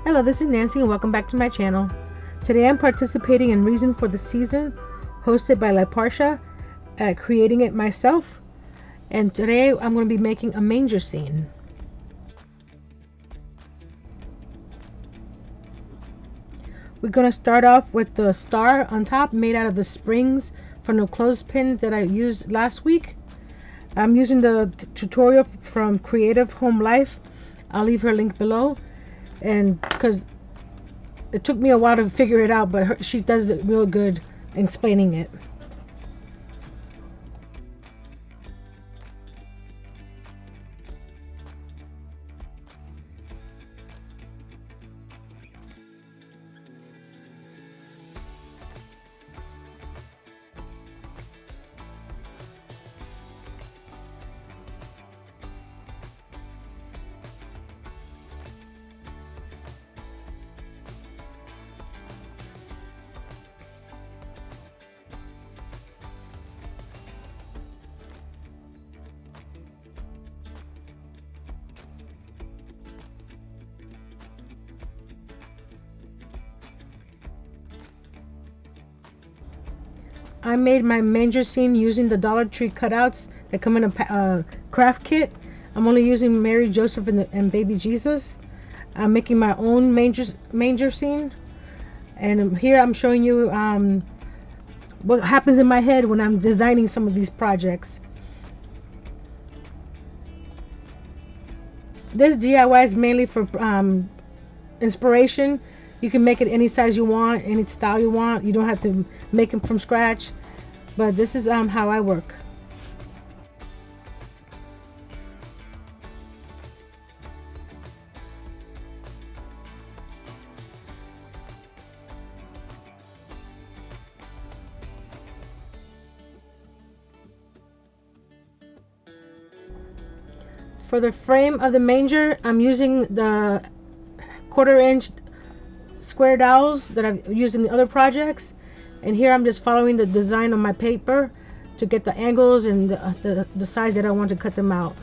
Hello, this is Nancy and welcome back to my channel. Today I'm participating in Reason for the Season, hosted by Parsha at Creating It Myself. And today I'm going to be making a manger scene. We're going to start off with the star on top made out of the springs from the clothespin that I used last week. I'm using the tutorial from Creative Home Life. I'll leave her link below. And because it took me a while to figure it out, but she does it real good explaining it. I made my manger scene using the Dollar Tree cutouts that come in a craft kit. I'm only using Mary, Joseph, and baby Jesus. I'm making my own manger scene, and here I'm showing you what happens in my head when I'm designing some of these projects. This DIY is mainly for inspiration. You can make it any size you want, any style you want. You don't have to make them from scratch. But this is how I work. For the frame of the manger, I'm using the 1/4 inch square dowels that I've used in the other projects, and here I'm just following the design on my paper to get the angles and the size that I want to cut them out.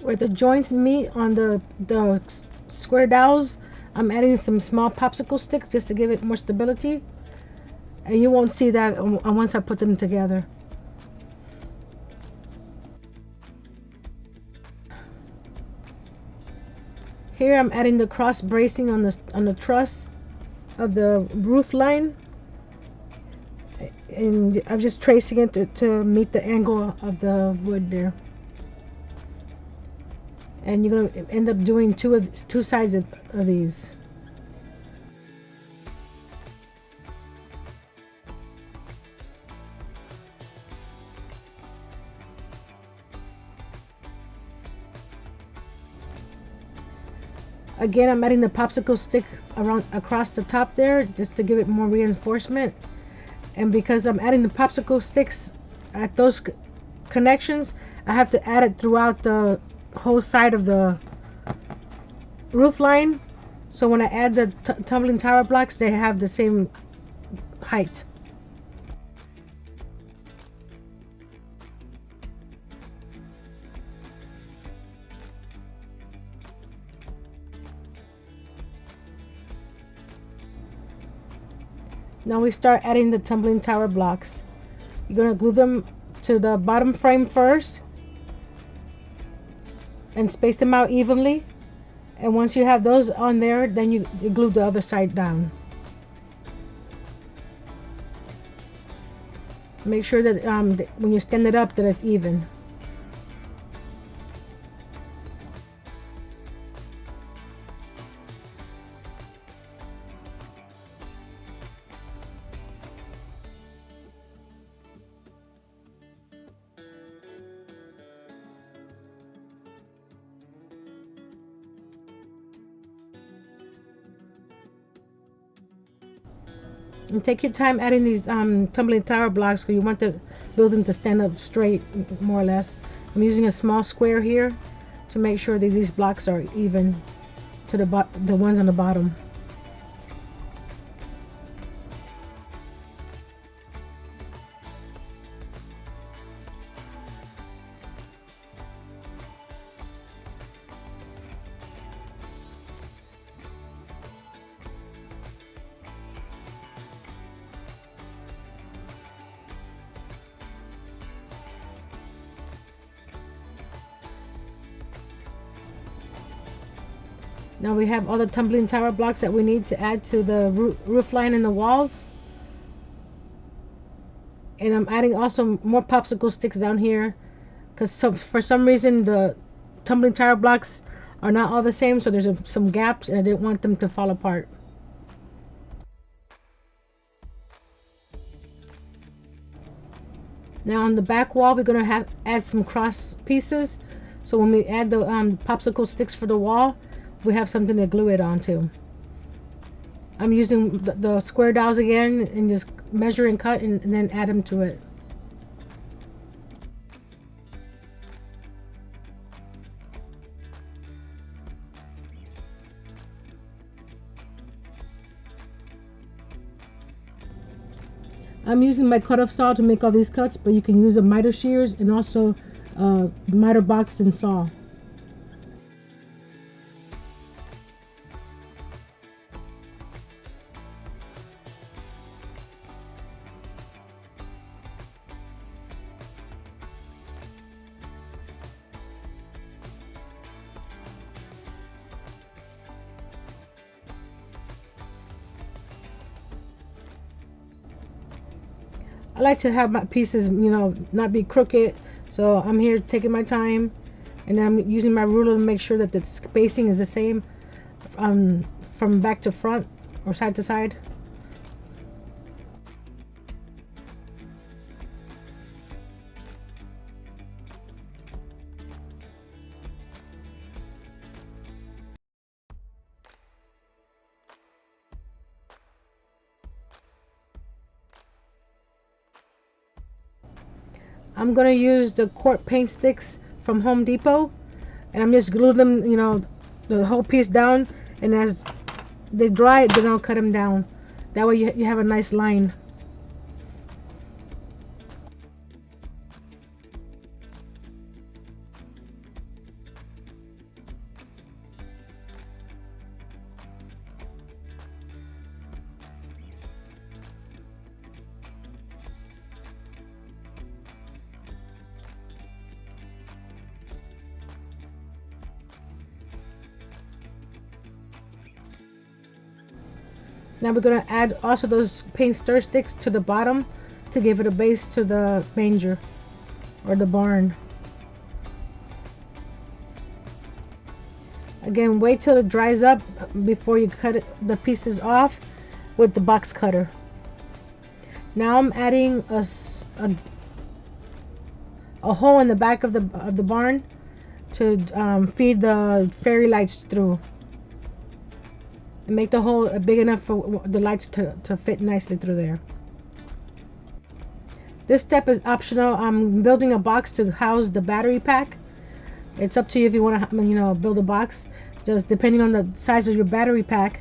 Where the joints meet on the square dowels, I'm adding some small popsicle sticks just to give it more stability, and you won't see that once I put them together. Here I'm adding the cross bracing on the truss of the roof line, and I'm just tracing it to meet the angle of the wood there. And you're gonna end up doing two sides of these. Again, I'm adding the popsicle stick around across the top there just to give it more reinforcement. And because I'm adding the popsicle sticks at those connections, I have to add it throughout the whole side of the roof line. So when I add the tumbling tower blocks, they have the same height. Now we start adding the tumbling tower blocks. You're going to glue them to the bottom frame first and space them out evenly. And once you have those on there, then you glue the other side down. Make sure that when you stand it up that it's even. And take your time adding these tumbling tower blocks because you want the building to stand up straight, more or less. I'm using a small square here to make sure that these blocks are even to the ones on the bottom. Now we have all the tumbling tower blocks that we need to add to the roof line and the walls. And I'm adding also more popsicle sticks down here because for some reason the tumbling tower blocks are not all the same, so there's some gaps and I didn't want them to fall apart. Now on the back wall we're going to add some cross pieces, so when we add the popsicle sticks for the wall we have something to glue it onto. I'm using the square dowels again and just measure and cut and then add them to it. I'm using my cut-off saw to make all these cuts, but you can use a miter shears and also miter box and saw. I like to have my pieces, not be crooked, so I'm here taking my time, and I'm using my ruler to make sure that the spacing is the same from back to front or side to side. I'm gonna use the quart paint sticks from Home Depot, and I'm just glue them, the whole piece down, and as they dry, then I'll cut them down. That way you have a nice line. Now we're gonna add also those paint stir sticks to the bottom to give it a base to the manger or the barn. Again, wait till it dries up before you cut the pieces off with the box cutter. Now I'm adding a hole in the back of the barn to feed the fairy lights through, and make the hole big enough for the lights to fit nicely through there. This step is optional. I'm building a box to house the battery pack. It's up to you if you want to, build a box. Just depending on the size of your battery pack,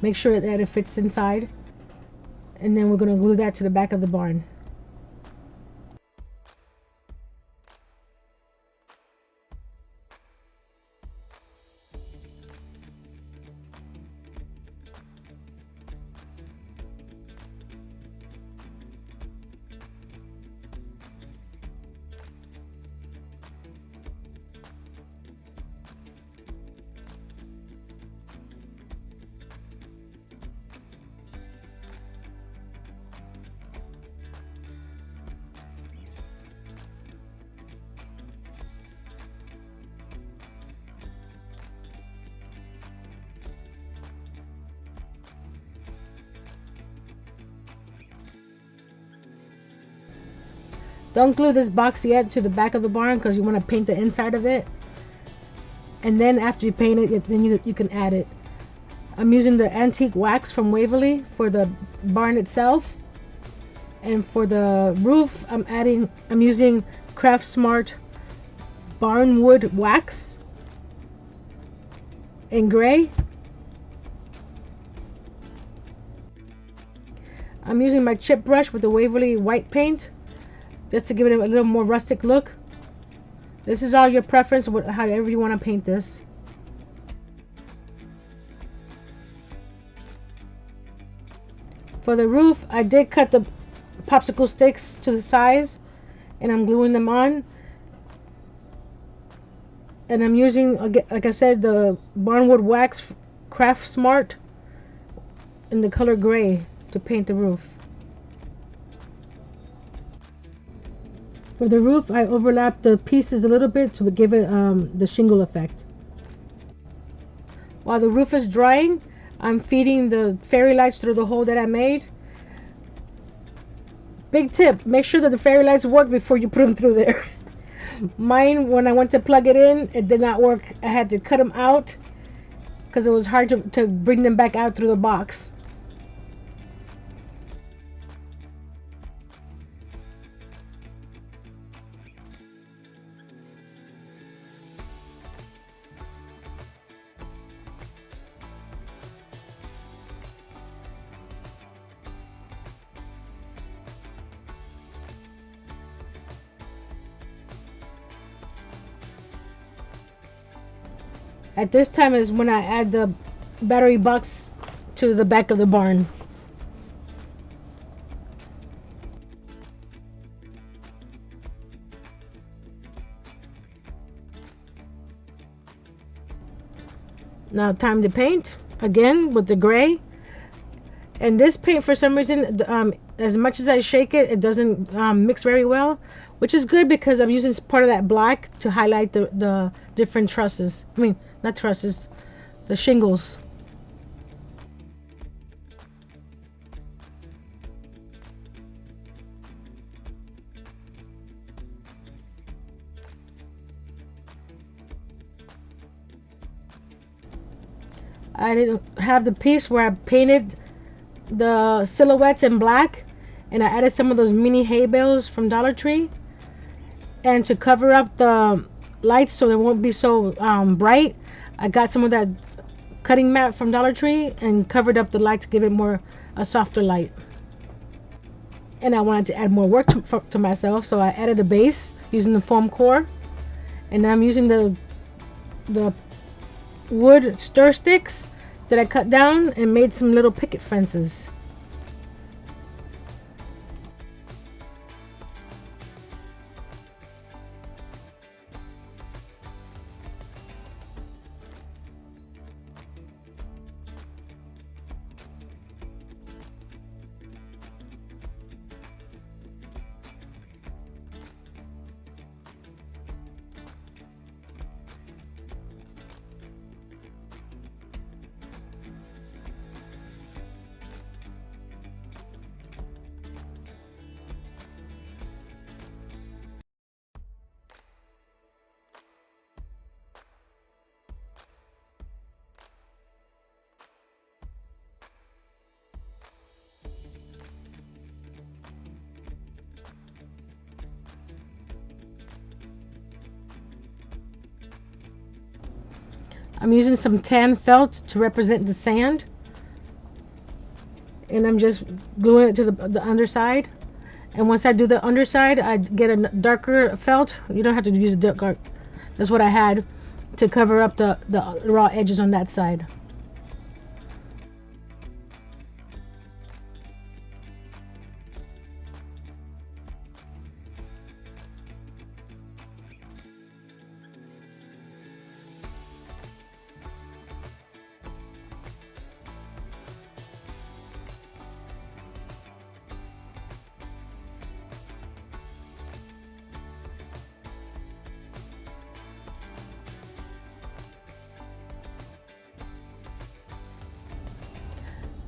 make sure that it fits inside. And then we're going to glue that to the back of the barn. Don't glue this box yet to the back of the barn because you want to paint the inside of it. And then after you paint it, then you can add it. I'm using the antique wax from Waverly for the barn itself. And for the roof, I'm using Craft Smart Barnwood wax in gray. I'm using my chip brush with the Waverly white paint just to give it a little more rustic look. This is all your preference, however you want to paint this. For the roof, I did cut the popsicle sticks to the size and I'm gluing them on. And I'm using, like I said, the Barnwood Wax Craft Smart in the color gray to paint the roof. For the roof, I overlapped the pieces a little bit to give it the shingle effect. While the roof is drying, I'm feeding the fairy lights through the hole that I made. Big tip, make sure that the fairy lights work before you put them through there. Mine, when I went to plug it in, it did not work. I had to cut them out because it was hard to bring them back out through the box. At this time is when I add the battery box to the back of the barn. Now time to paint again with the gray. And this paint, for some reason, as much as I shake it, it doesn't mix very well, which is good because I'm using part of that black to highlight the different trusses. I mean, not trusses, the shingles. I didn't have the piece where I painted the silhouettes in black, and I added some of those mini hay bales from Dollar Tree, and to cover up the lights so they won't be so bright, I got some of that cutting mat from Dollar Tree and covered up the light to give it more a softer light. And I wanted to add more work to myself, so I added a base using the foam core, and I'm using the wood stir sticks that I cut down and made some little picket fences. I'm using some tan felt to represent the sand, and I'm just gluing it to the underside. And once I do the underside, I get a darker felt. You don't have to use a dark. That's what I had to cover up the raw edges on that side.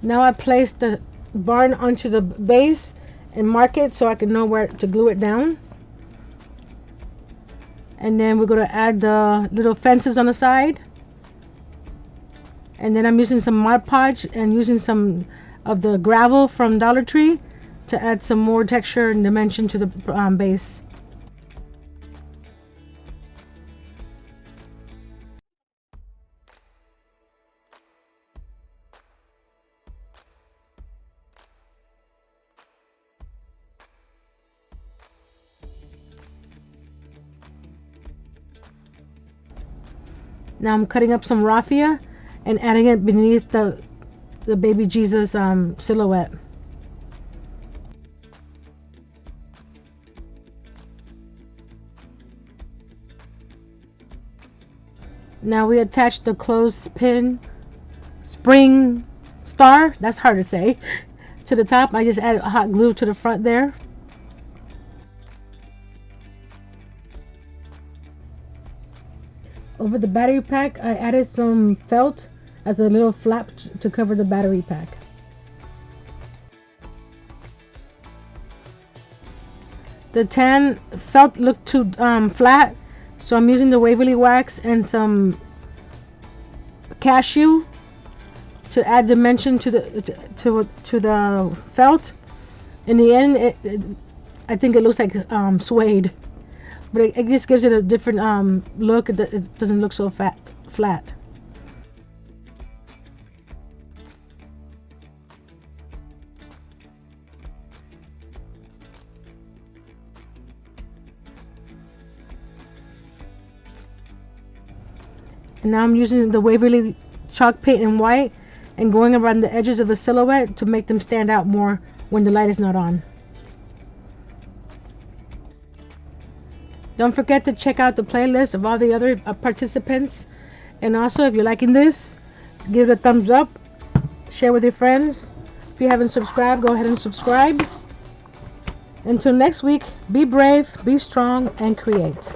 Now I place the barn onto the base and mark it so I can know where to glue it down. And then we're going to add the little fences on the side. And then I'm using some Mod Podge and using some of the gravel from Dollar Tree to add some more texture and dimension to the base. Now I'm cutting up some raffia and adding it beneath the baby Jesus silhouette. Now we attach the clothespin spring star, that's hard to say, to the top. I just added hot glue to the front there. Over the battery pack, I added some felt as a little flap to cover the battery pack. The tan felt looked too flat, so I'm using the Waverly wax and some cashew to add dimension to the felt. In the end, I think it looks like suede, but it just gives it a different look. It doesn't look so flat. And now I'm using the Waverly chalk paint in white and going around the edges of the silhouette to make them stand out more when the light is not on. Don't forget to check out the playlist of all the other participants. And also, if you're liking this, give it a thumbs up, share with your friends. If you haven't subscribed, go ahead and subscribe. Until next week, be brave, be strong, and create.